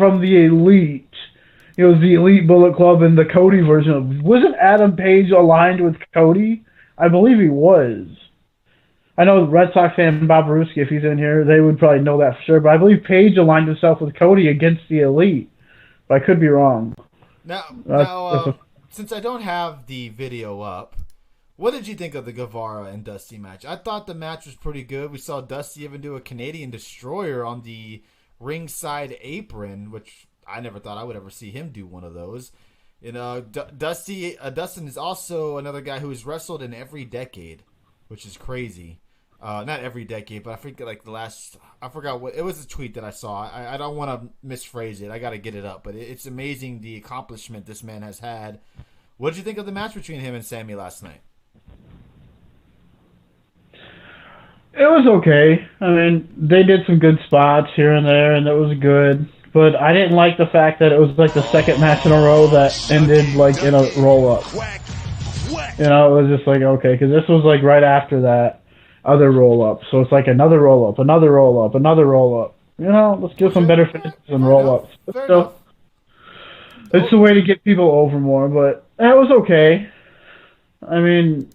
from the Elite. It was the Elite Bullet Club and the Cody version. Wasn't Adam Page aligned with Cody? I believe he was. I know Red Sox fan Bob Ruski, if he's in here, they would probably know that for sure. But I believe Page aligned himself with Cody against the Elite. But I could be wrong. Now, since I don't have the video up, what did you think of the Guevara and Dusty match? I thought the match was pretty good. We saw Dusty even do a Canadian Destroyer on the ringside apron, which I never thought I would ever see him do one of those. You know, Dustin is also another guy who has wrestled in every decade, which is crazy. Not every decade, but I think like I forgot what, it was a tweet that I saw. I don't want to misphrase it. I got to get it up, but it's amazing the accomplishment this man has had. What did you think of the match between him and Sammy last night? It was okay. I mean, they did some good spots here and there, and it was good. But I didn't like the fact that it was like the second match in a row that ended like in a roll-up. You know, it was just like, okay, because this was like right after that other roll-up. So it's like another roll-up, another roll-up, another roll-up. You know, let's give some better finishes than roll-ups. So, it's a way to get people over more, but it was okay. I mean,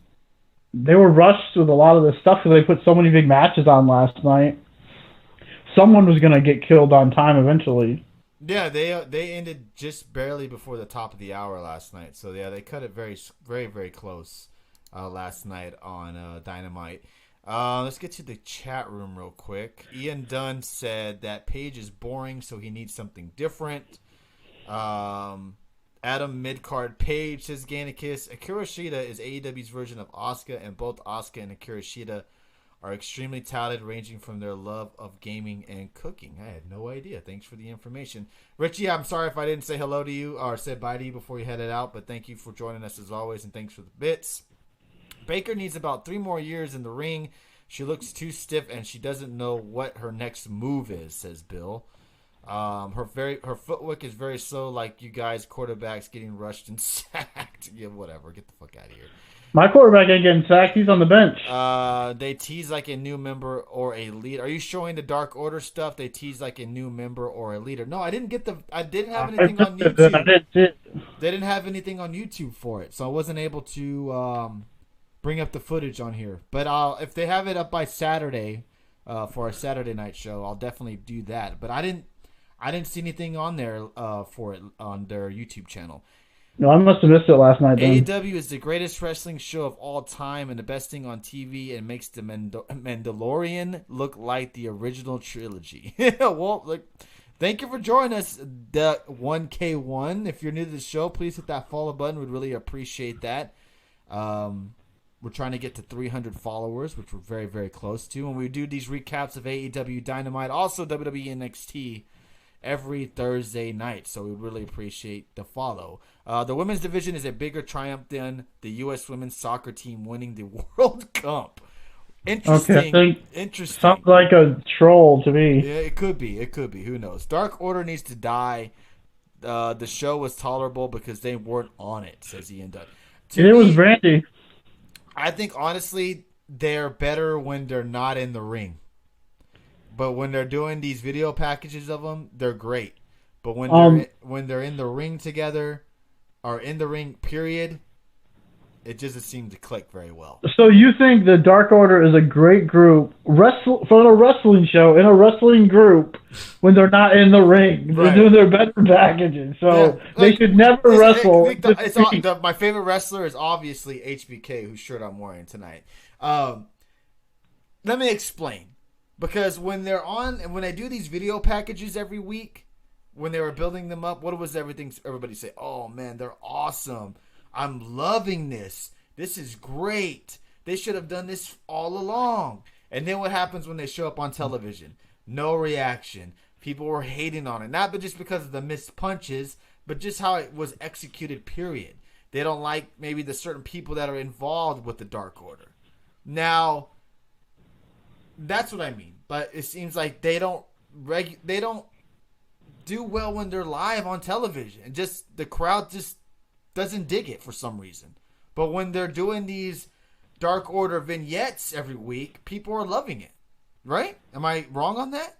they were rushed with a lot of this stuff because they put so many big matches on last night. Someone was going to get killed on time eventually. Yeah, they ended just barely before the top of the hour last night. So, yeah, they cut it very, very, very close last night on Dynamite. Let's get to the chat room real quick. Ian Dunn said that Page is boring, so he needs something different. Adam Midcard Page says Ganikis. Akira Shida is AEW's version of Asuka, and both Asuka and Akira Shida are extremely talented, ranging from their love of gaming and cooking. I had no idea. Thanks for the information. Richie, I'm sorry if I didn't say hello to you or said bye to you before you headed out, but thank you for joining us as always, and thanks for the bits. Baker needs about 3 more years in the ring. She looks too stiff, and she doesn't know what her next move is, says Bill. Her footwork is very slow, like you guys quarterbacks getting rushed and sacked. Yeah, whatever. Get the fuck out of here. My quarterback ain't getting sacked. He's on the bench. They tease like a new member or a leader. Are you showing the Dark Order stuff? They tease like a new member or a leader. No, I didn't get I didn't have anything on YouTube. They didn't have anything on YouTube for it, so I wasn't able to bring up the footage on here. But if they have it up by Saturday for a Saturday night show, I'll definitely do that. But I didn't see anything on there for it on their YouTube channel. No, I must have missed it last night. Then. AEW is the greatest wrestling show of all time and the best thing on TV, and makes the Mandalorian look like the original trilogy. Well, look, thank you for joining us, the 1K1. If you're new to the show, please hit that follow button. We'd really appreciate that. We're trying to get to 300 followers, which we're very, very close to. And we do these recaps of AEW Dynamite, also WWE NXT, every Thursday night. So we really appreciate the follow. The women's division is a bigger triumph than the U.S. women's soccer team winning the World Cup. Interesting. Okay, interesting. Sounds like a troll to me. Yeah, it could be. It could be. Who knows? Dark Order needs to die. The show was tolerable because they weren't on it, says Ian Dunn. It was Brandy. I think, honestly, they're better when they're not in the ring. But when they're doing these video packages of them, they're great. But when they're in the ring together, or in the ring, period, it doesn't seem to click very well. So you think the Dark Order is a great group for a wrestling show in a wrestling group when they're not in the ring? They're doing their better packages, so they should never wrestle. My favorite wrestler is obviously HBK, whose shirt I'm wearing tonight. Let me explain. Because when they do these video packages every week, when they were building them up, what was everybody say? Oh man, they're awesome. I'm loving this. This is great. They should have done this all along. And then what happens when they show up on television? No reaction. People were hating on it. Not but just because of the missed punches, but just how it was executed, period. They don't like maybe the certain people that are involved with the Dark Order. Now, that's what I mean. But it seems like they don't do well when they're live on television. And just the crowd just doesn't dig it for some reason. But when they're doing these Dark Order vignettes every week, people are loving it. Right? Am I wrong on that?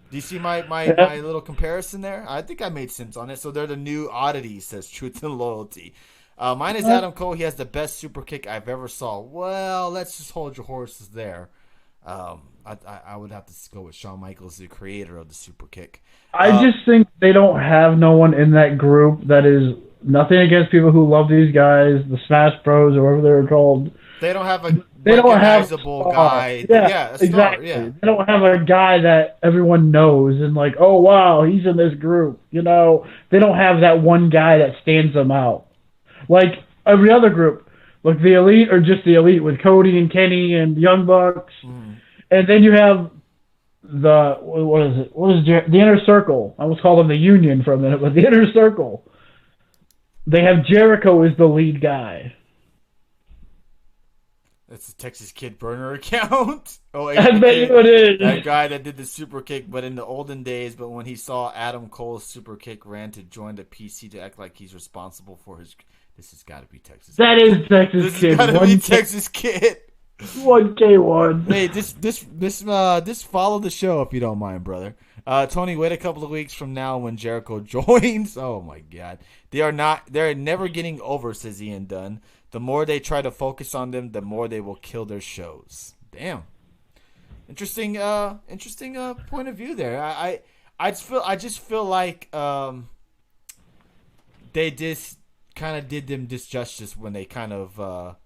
Do you see my little comparison there? I think I made sense on it. So they're the new oddity, says Truth and Loyalty. Mine is Adam Cole. He has the best super kick I've ever saw. Well, let's just hold your horses there. I would have to go with Shawn Michaels, the creator of the super kick. I just think they don't have no one in that group that is nothing against people who love these guys, the Smash Bros or whatever they're called. They don't have a recognizable guy. Yeah, a star, exactly. Yeah. They don't have a guy that everyone knows and like, oh wow, he's in this group. You know, they don't have that one guy that stands them out. Like every other group, like the Elite or just the Elite with Cody and Kenny and Young Bucks, and then you have the the Inner Circle. I almost called them the Union for a minute, but the Inner Circle. They have Jericho as the lead guy. That's a Texas Kid burner account. I bet you it is. That guy that did the super kick, but in the olden days, but when he saw Adam Cole's super kick, ran to join the PC to act like he's responsible for his. This has got to be Texas. That is Texas Kid. This has got to be Texas Kid. 1K1. Hey, just follow the show if you don't mind, brother. Tony, wait a couple of weeks from now when Jericho joins. Oh my God, they're never getting over, says Ian Dunn. The more they try to focus on them, the more they will kill their shows. Damn, interesting point of view there. I just feel like they just kind of did them disjustice when they kind of.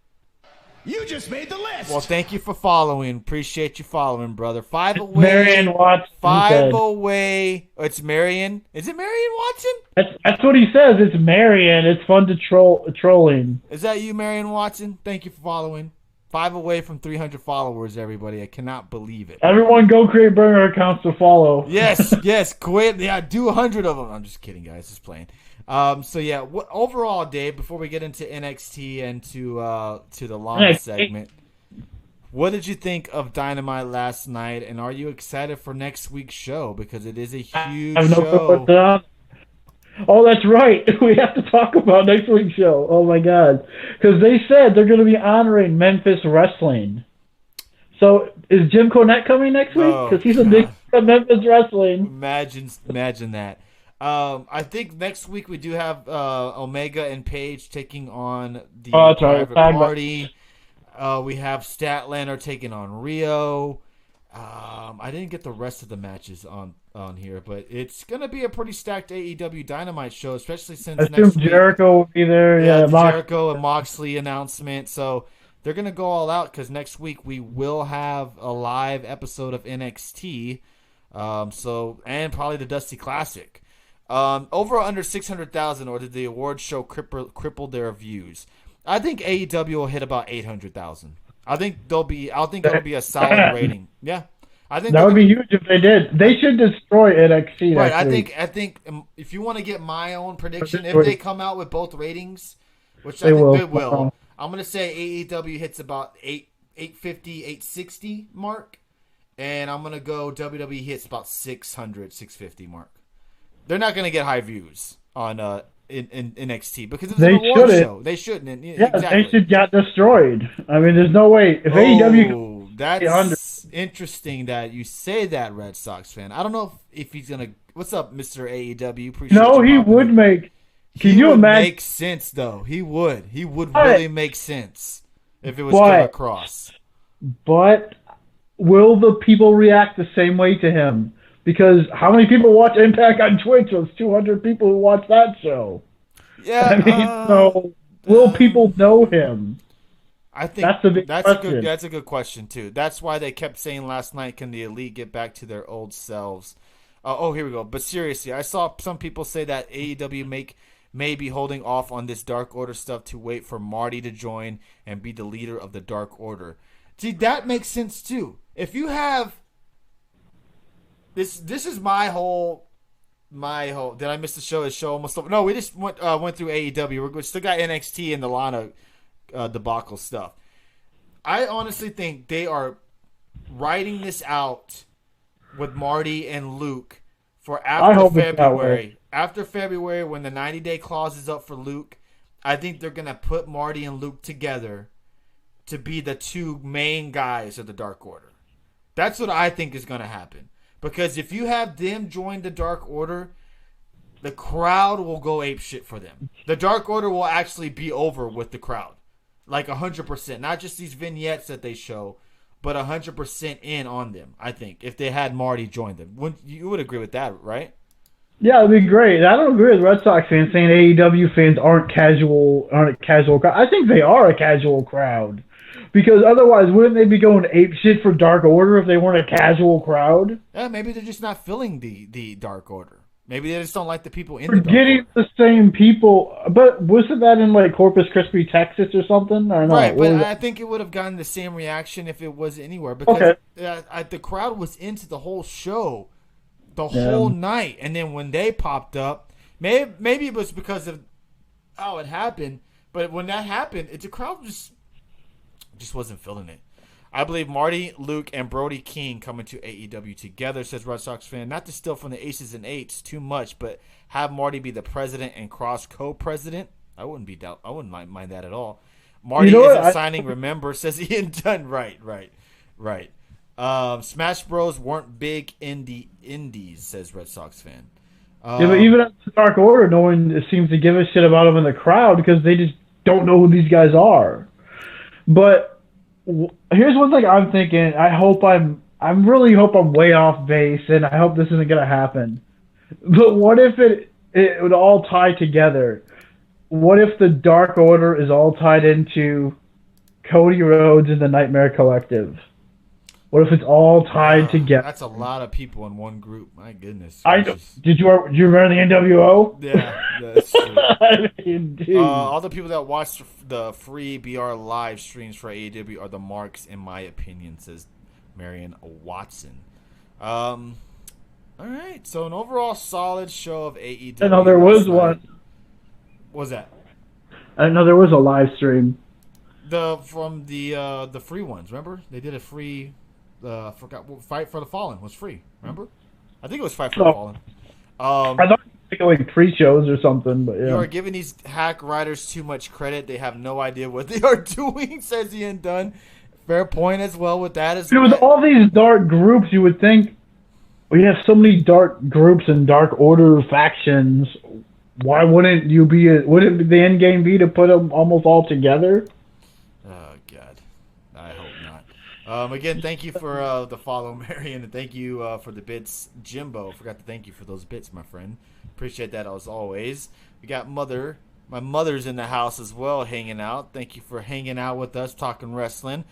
You just made the list. Well, thank you for following. Appreciate you following, brother. 5 away. Marion Watson. 5 away. Oh, it's Marion. Is it Marion Watson? That's what he says. It's Marion. It's fun to trolling. Is that you, Marion Watson? Thank you for following. 5 away from 300 followers, everybody. I cannot believe it. Everyone go create burner accounts to follow. Yes. Quit. Yeah, do 100 of them. I'm just kidding, guys. Just playing. So yeah, overall, Dave, before we get into NXT and to the long segment, what did you think of Dynamite last night, and are you excited for next week's show because it is a huge show? Oh, that's right. We have to talk about next week's show. Oh my God, because they said they're going to be honoring Memphis wrestling. So is Jim Cornette coming next week? Because he's a big fan of Memphis wrestling. Imagine that. I think next week we do have Omega and Paige taking on the Private Party. We have Statlander taking on Rio. I didn't get the rest of the matches on here, but it's going to be a pretty stacked AEW Dynamite show, especially since next week Jericho will be there. Yeah, the Jericho and Moxley announcement. So they're going to go all out because next week we will have a live episode of NXT. And probably the Dusty Classic. Over or under 600,000, or did the awards show cripple their views? I think AEW will hit about 800,000. I think it'll be a solid rating. Yeah, I think that would be huge if they did. They should destroy NXT. Right. I think if you want to get my own prediction, if they come out with both ratings, which I think they will, I'm gonna say AEW hits about 850, 860 mark, and I'm gonna go WWE hits about 600, 650 mark. They're not going to get high views on in NXT because it's an award show. They shouldn't. Yeah, exactly. They should get destroyed. I mean, there's no way. If AEW... That's interesting that you say that, Red Sox fan. I don't know if he's going to... What's up, Mr. AEW? Appreciate he would make... Can you imagine? Make sense, though. He would. He would really make sense if it was Killer Cross. But will the people react the same way to him? Because how many people watch Impact on Twitch? Those 200 people who watch that show. Yeah. I mean, so will people know him? I think that's a good question too. That's why they kept saying last night, can the Elite get back to their old selves? Here we go. But seriously, I saw some people say that AEW may be holding off on this Dark Order stuff to wait for Marty to join and be the leader of the Dark Order. See, that makes sense too. If you have This is my whole. Did I miss the show? The show almost over. No, we just went through AEW. We still got NXT and the Lana debacle stuff. I honestly think they are writing this out with Marty and Luke for after February. After February, when the 90-day clause is up for Luke, I think they're gonna put Marty and Luke together to be the two main guys of the Dark Order. That's what I think is gonna happen. Because if you have them join the Dark Order, the crowd will go ape shit for them. The Dark Order will actually be over with the crowd. Like 100%. Not just these vignettes that they show, but 100% in on them, I think, if they had Marty join them. You would agree with that, right? Yeah, it'd be great. I don't agree with Red Sox fans saying AEW fans aren't a casual crowd. I think they are a casual crowd. Because otherwise, wouldn't they be going ape shit for Dark Order if they weren't a casual crowd? Yeah, maybe they're just not feeling the Dark Order. Maybe they just don't like the people in We're the Dark getting Order. the same people, but wasn't that in like Corpus Christi, Texas, or something? Or no? Right, but I think it would have gotten the same reaction if it was anywhere because the crowd was into the whole show, the whole night, and then when they popped up, maybe it was because of how it happened. But when that happened, the crowd just wasn't feeling it. I believe Marty, Luke, and Brody King coming to AEW together, says Red Sox fan. Not to steal from the Aces and Eights too much, but have Marty be the president and Cross co-president. I wouldn't mind that at all. Marty isn't signing. Remember, says Ian Dunn. Right. Smash Bros weren't big in the Indies, says Red Sox fan. Yeah, but even at the Dark Order, no one seems to give a shit about them in the crowd because they just don't know who these guys are. But here's one thing I'm thinking. I really hope I'm way off base, and I hope this isn't gonna happen. But what if it would all tie together? What if the Dark Order is all tied into Cody Rhodes and the Nightmare Collective? What if it's all tied together? That's a lot of people in one group. My goodness. Do you remember the NWO? Yeah, that's true. I mean, dude. All the people that watch the free BR live streams for AEW are the marks, in my opinion, says Marion Watson. All right, so an overall solid show of AEW. I know there was one. What was that? I know there was a live stream. From the free ones, remember? They did a free. Fight for the Fallen was free. Remember? I think it was Fight for the Fallen. I thought it was like pre-shows or something, but yeah. You are giving these hack writers too much credit. They have no idea what they are doing, says Ian Dunn. Fair point as well with that as well. With all these dark groups, you would think we have so many dark groups and Dark Order factions. Why wouldn't wouldn't the end game be to put them almost all together? Oh, God. I hope not. Again, thank you for the follow, Marion, and thank you for the bits, Jimbo. Forgot to thank you for those bits, my friend. Appreciate that as always. We got my mother's in the house as well, hanging out. Thank you for hanging out with us, talking wrestling.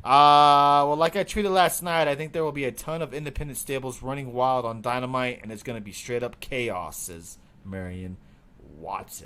Well, like I tweeted last night, I think there will be a ton of independent stables running wild on Dynamite, and it's going to be straight up chaos, says Marion Watson.